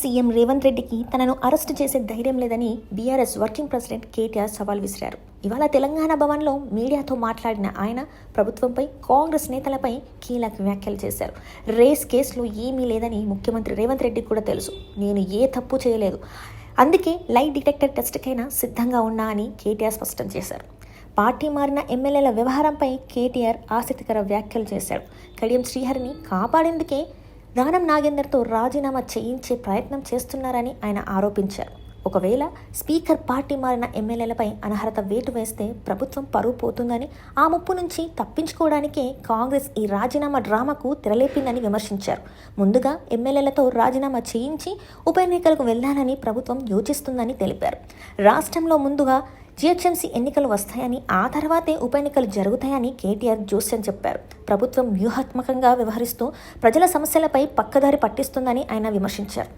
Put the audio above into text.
CM Revanth రెడ్డికి తనను arrest చేసే ధైర్యం లేదని బీఆర్ఎస్ వర్కింగ్ ప్రెసిడెంట్ కేటీఆర్ సవాల్ విసిరారు. ఇవాళ తెలంగాణ భవన్లో మీడియాతో మాట్లాడిన ఆయన ప్రభుత్వంపై, కాంగ్రెస్ నేతలపై కీలక వ్యాఖ్యలు చేశారు. రేస్ కేసులో ఏమీ లేదని ముఖ్యమంత్రి రేవంత్ రెడ్డికి కూడా తెలుసు. నేను ఏ తప్పు చేయలేదు, అందుకే లై డిటెక్టర్ టెస్ట్కైనా సిద్ధంగా ఉన్నా అని కేటీఆర్ స్పష్టం చేశారు. పార్టీ మారిన ఎమ్మెల్యేల వ్యవహారంపై కేటీఆర్ ఆసక్తికర వ్యాఖ్యలు చేశారు. కడియం శ్రీహరిని కాపాడేందుకే దానం నాగేందర్తో రాజీనామా చేయించే ప్రయత్నం చేస్తున్నారని ఆయన ఆరోపించారు. ఒకవేళ స్పీకర్ పార్టీ మారిన ఎమ్మెల్యేలపై అనర్హత వేటు వేస్తే ప్రభుత్వం పరువు పోతుందని, ఆ ముప్పు నుంచి తప్పించుకోవడానికే కాంగ్రెస్ ఈ రాజీనామా డ్రామాకు తెరలేపిందని విమర్శించారు. ముందుగా ఎమ్మెల్యేలతో రాజీనామా చేయించి ఉప ఎన్నికలకు వెళ్లాలని ప్రభుత్వం యోచిస్తుందని తెలిపారు. రాష్ట్రంలో ముందుగా జీహెచ్ఎంసీ ఎన్నికలు వస్తాయని, ఆ తర్వాతే ఉప ఎన్నికలు జరుగుతాయని కేటీఆర్ జోస్యం చెప్పారు. ప్రభుత్వం వ్యూహాత్మకంగా వ్యవహరిస్తూ ప్రజల సమస్యలపై పక్కదారి పట్టిస్తుందని ఆయన విమర్శించారు.